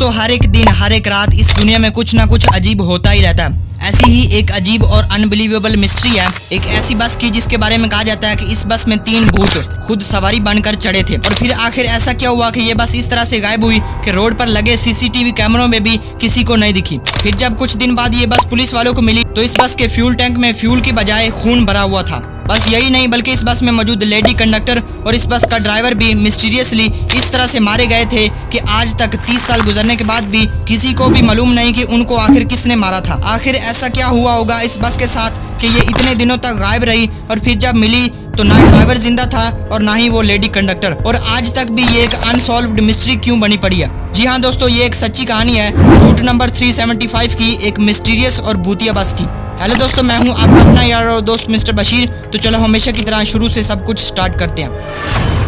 दोस्तों हर एक दिन हर एक रात इस दुनिया में कुछ ना कुछ अजीब होता ही रहता है। ऐसी ही एक अजीब और अनबिलीवेबल मिस्ट्री है एक ऐसी बस की जिसके बारे में कहा जाता है कि इस बस में 3 भूत खुद सवारी बनकर चढ़े थे। और फिर आखिर ऐसा क्या हुआ कि ये बस इस तरह से गायब हुई कि रोड पर लगे सीसीटीवी कैमरों में भी किसी को नहीं दिखी। फिर जब कुछ दिन बाद ये बस पुलिस वालों को मिली तो इस बस के फ्यूल टैंक में फ्यूल की बजाय खून भरा हुआ था। बस यही नहीं बल्कि इस बस में मौजूद लेडी कंडक्टर और इस बस का ड्राइवर भी मिस्टीरियसली इस तरह से मारे गए थे कि आज तक 30 साल गुजरने के बाद भी किसी को भी मालूम नहीं कि उनको आखिर किसने मारा था। आखिर ऐसा क्या हुआ होगा इस बस के साथ कि ये इतने दिनों तक गायब रही और फिर जब मिली तो ना ड्राइवर जिंदा था और ना ही वो लेडी कंडक्टर, और आज तक भी ये एक अनसॉल्व्ड मिस्ट्री क्यों बनी पड़ी है। जी हाँ दोस्तों, ये एक सच्ची कहानी है रूट नंबर 375 की एक मिस्टीरियस और भूतिया बस की। हेलो दोस्तों, मैं हूँ आपका अपना यार और दोस्त मिस्टर बशीर। तो चलो हमेशा की तरह शुरू से सब कुछ स्टार्ट करते हैं।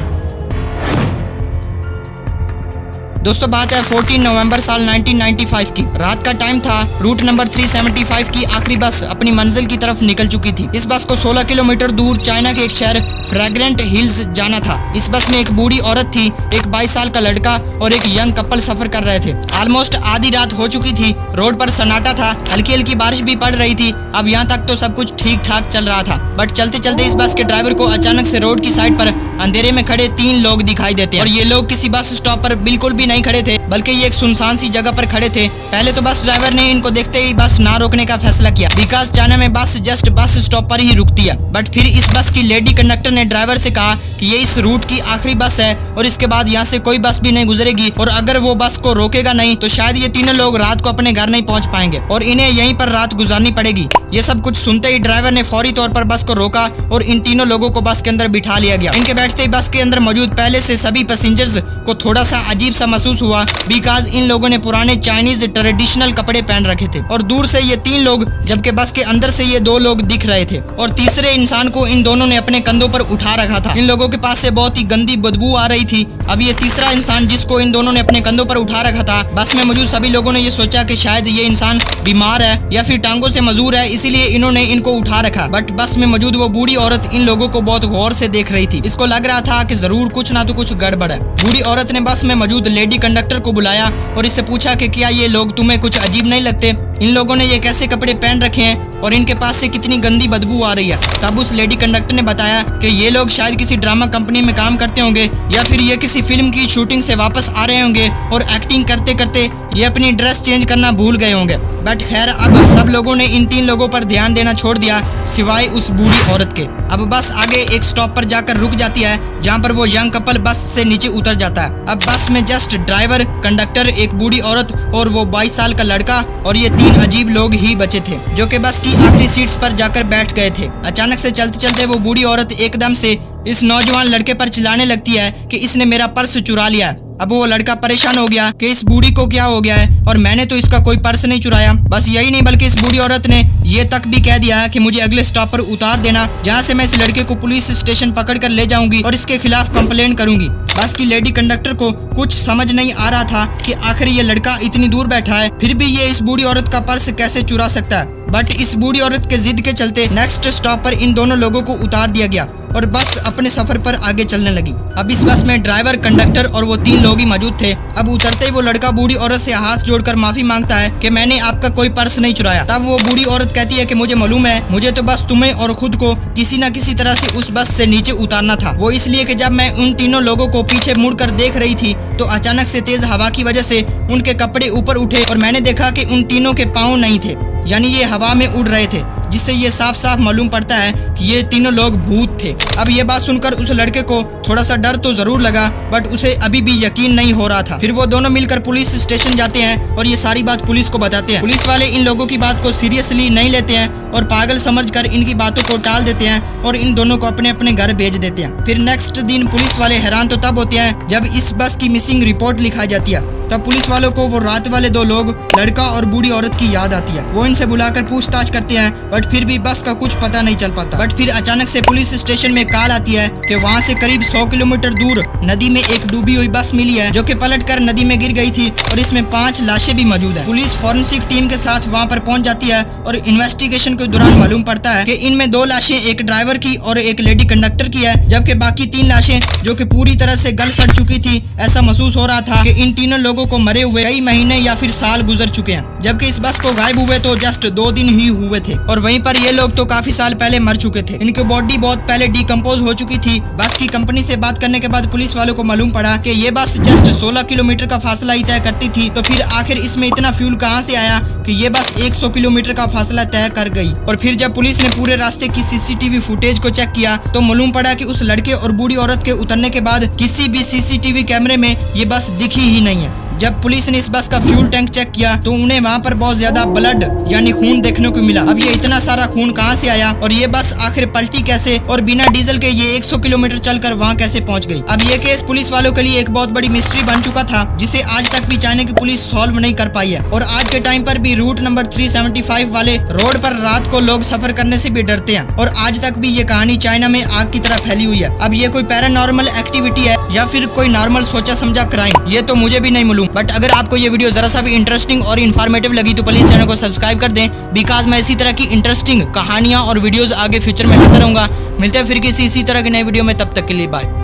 दोस्तों बात है 14 नवंबर साल 1995 की। रात का टाइम था। रूट नंबर 375 की आखिरी बस अपनी मंजिल की तरफ निकल चुकी थी। इस बस को 16 किलोमीटर दूर चाइना के एक शहर फ्रेग्रेंट हिल्स जाना था। इस बस में एक बूढ़ी औरत थी, एक 22 साल का लड़का और एक यंग कपल सफर कर रहे थे। ऑलमोस्ट आधी रात हो चुकी थी। रोड पर सन्नाटा था, हल्की हल्की बारिश भी पड़ रही थी। अब यहाँ तक तो सब कुछ ठीक ठाक चल रहा था, बट चलते चलते इस बस के ड्राइवर को अचानक से रोड की साइड पर अंधेरे में खड़े 3 लोग दिखाई देते हैं। और ये लोग किसी बस स्टॉप पर बिल्कुल भी नहीं खड़े थे, बल्कि ये एक सुनसान सी जगह पर खड़े थे। पहले तो बस ड्राइवर ने इनको देखते ही बस ना रोकने का फैसला किया, बिकॉज चाइना में बस जस्ट बस स्टॉप पर ही रुकती है। बट फिर इस बस की लेडी कंडक्टर ने ड्राइवर से कहा कि ये इस रूट की आखिरी बस है और इसके बाद यहाँ से कोई बस भी नहीं गुजरेगी, और अगर वो बस को रोकेगा नहीं तो शायद ये तीनों लोग रात को अपने घर नहीं पहुँच पाएंगे और इन्हें यहीं पर रात गुजारनी पड़ेगी। ये सब कुछ सुनते ही ड्राइवर ने फौरी तौर पर बस को रोका और इन तीनों लोगों को बस के अंदर बिठा लिया गया। इनके बैठते ही बस के अंदर मौजूद पहले से सभी पैसेंजर्स को थोड़ा सा अजीब सा महसूस हुआ, बिकॉज इन लोगों ने पुराने चाइनीज ट्रेडिशनल कपड़े पहन रखे थे और दूर से ये 3 लोग जबकि बस के अंदर से ये 2 लोग दिख रहे थे और तीसरे इंसान को इन दोनों ने अपने कंधों पर उठा रखा था। इन लोगों के पास से बहुत ही गंदी बदबू आ रही थी। अब ये तीसरा इंसान जिसको इन दोनों ने अपने कंधों पर उठा रखा था, बस में मौजूद सभी लोगों ने ये सोचा कि शायद ये इंसान बीमार है या फिर टांगों से मजबूर है, इसीलिए इन्होंने इनको उठा रखा। बट बस में मौजूद वो बूढ़ी औरत इन लोगों को बहुत गौर से देख रही थी। इसको लग रहा था कि जरूर कुछ ना तो कुछ गड़बड़ है। बूढ़ी औरत ने बस में मौजूद लेडी कंडक्टर को बुलाया और इससे पूछा कि क्या ये लोग तुम्हें कुछ अजीब नहीं लगते? इन लोगों ने ये कैसे कपड़े पहन रखे हैं और इनके पास से कितनी गंदी बदबू आ रही है? तब उस लेडी कंडक्टर ने बताया कि ये लोग शायद किसी ड्रामा कंपनी में काम करते होंगे या फिर ये किसी फिल्म की शूटिंग से वापस आ रहे होंगे और एक्टिंग करते करते ये अपनी ड्रेस चेंज करना भूल गए होंगे। बट खैर अब सब लोगों ने इन 3 लोगों पर ध्यान देना छोड़ दिया सिवाय उस बूढ़ी औरत के। अब बस आगे एक स्टॉप पर जाकर रुक जाती है जहाँ पर वो यंग कपल बस से नीचे उतर जाता है। अब बस में जस्ट ड्राइवर, कंडक्टर, एक बूढ़ी औरत और वो 22 साल का लड़का और ये 3 अजीब लोग ही बचे थे जो कि बस की आखिरी सीट्स पर जाकर बैठ गए थे। अचानक से चलते चलते वो बूढ़ी औरत एकदम से इस नौजवान लड़के पर चिल्लाने लगती है कि इसने मेरा पर्स चुरा लिया है। अब वो लड़का परेशान हो गया कि इस बूढ़ी को क्या हो गया है और मैंने तो इसका कोई पर्स नहीं चुराया। बस यही नहीं बल्कि इस बूढ़ी औरत ने ये तक भी कह दिया कि मुझे अगले स्टॉप पर उतार देना जहाँ से मैं इस लड़के को पुलिस स्टेशन पकड़ कर ले जाऊंगी और इसके खिलाफ कंप्लेन करूंगी। बस की लेडी कंडक्टर को कुछ समझ नहीं आ रहा था कि आखिर ये लड़का इतनी दूर बैठा है फिर भी ये इस बूढ़ी औरत का पर्स कैसे चुरा सकता है। बट इस बूढ़ी औरत के जिद के चलते नेक्स्ट स्टॉप पर इन दोनों लोगों को उतार दिया गया और बस अपने सफर पर आगे चलने लगी। अब इस बस में ड्राइवर, कंडक्टर और वो 3 लोग ही मौजूद थे। अब उतरते ही वो लड़का बूढ़ी औरत से हाथ जोड़कर माफी मांगता है कि मैंने आपका कोई पर्स नहीं चुराया। तब वो बूढ़ी औरत कहती है कि मुझे मालूम है, मुझे तो बस तुम्हें और खुद को किसी न किसी तरह से उस बस से नीचे उतारना था। वो इसलिए कि जब मैं उन तीनों लोगों को पीछे मुड़कर देख रही थी तो अचानक से तेज हवा की वजह से उनके कपड़े ऊपर उठे और मैंने देखा कि उन तीनों के पाँव नहीं थे, यानी ये हवा में उड़ रहे थे, जिससे ये साफ साफ मालूम पड़ता है कि ये तीनों लोग भूत थे। अब ये बात सुनकर उस लड़के को थोड़ा सा डर तो जरूर लगा, बट उसे अभी भी यकीन नहीं हो रहा था। फिर वो दोनों मिलकर पुलिस स्टेशन जाते हैं और ये सारी बात पुलिस को बताते हैं। पुलिस वाले इन लोगों की बात को सीरियसली नहीं लेते हैं और पागल समझकर इनकी बातों को टाल देते हैं और इन दोनों को अपने अपने घर भेज देते हैं। फिर नेक्स्ट दिन पुलिस वाले हैरान तो तब होते हैं जब इस बस की मिसिंग रिपोर्ट लिखाई जाती है। तब पुलिस वालों को वो रात वाले 2 लोग, लड़का और बूढ़ी औरत की याद आती है। वो इनसे बुलाकर पूछताछ करते हैं बट फिर भी बस का कुछ पता नहीं चल पाता। बट फिर अचानक से पुलिस स्टेशन में कॉल आती है कि वहाँ से करीब 100 किलोमीटर दूर नदी में एक डूबी हुई बस मिली है जो कि पलटकर नदी में गिर गई थी और इसमें 5 लाशें भी मौजूद है। पुलिस फॉरेंसिक टीम के साथ वहाँ पर पहुँच जाती है और इन्वेस्टिगेशन के दौरान मालूम पड़ता है कि इनमें 2 लाशें एक ड्राइवर की और एक लेडी कंडक्टर की है, जबकि बाकी 3 लाशें जो कि पूरी तरह से गल सड़ चुकी थी। ऐसा महसूस हो रहा था कि इन तीनों लोगों को मरे हुए कई महीने या फिर साल गुजर चुके हैं, जबकि इस बस को गायब हुए तो जस्ट 2 दिन ही हुए थे। और वहीं पर ये लोग तो काफी साल पहले मर चुके थे, इनकी बॉडी बहुत पहले डिकम्पोज हो चुकी थी। बस की कंपनी से बात करने के बाद पुलिस वालों को मालूम पड़ा कि ये बस जस्ट 16 किलोमीटर का फासला ही तय करती थी, तो फिर आखिर इसमें इतना फ्यूल कहां से आया कि ये बस 100 किलोमीटर का फासला तय कर गई। और फिर जब पुलिस ने पूरे रास्ते की सीसीटीवी फुटेज को चेक किया तो मालूम पड़ा कि उस लड़के और बूढ़ी औरत के उतरने के बाद किसी भी सीसीटीवी कैमरे में ये बस दिखी ही नहीं है। जब पुलिस ने इस बस का फ्यूल टैंक चेक किया तो उन्हें वहाँ पर बहुत ज्यादा ब्लड यानी खून देखने को मिला। अब ये इतना सारा खून कहाँ से आया और ये बस आखिर पलटी कैसे और बिना डीजल के ये 100 किलोमीटर चलकर वहाँ कैसे पहुँच गई। अब ये केस पुलिस वालों के लिए एक बहुत बड़ी मिस्ट्री बन चुका था, जिसे आज तक भी चाइना की पुलिस सॉल्व नहीं कर पाई है। और आज के टाइम पर भी रूट नंबर 375 वाले रोड पर रात को लोग सफर करने से भी डरते हैं और आज तक भी ये कहानी चाइना में आग की तरह फैली हुई है। अब ये कोई पैरानॉर्मल एक्टिविटी है या फिर कोई नॉर्मल सोचा समझा क्राइम, ये तो मुझे भी नहीं मालूम। बट अगर आपको ये वीडियो जरा सा भी इंटरेस्टिंग और इन्फॉर्मेटिव लगी तो प्लीज चैनल को सब्सक्राइब कर दें, बिकॉज मैं इसी तरह की इंटरेस्टिंग कहानियां और वीडियोस आगे फ्यूचर में लाता रहूंगा। मिलते हैं फिर किसी इसी तरह की नई वीडियो में, तब तक के लिए बाय।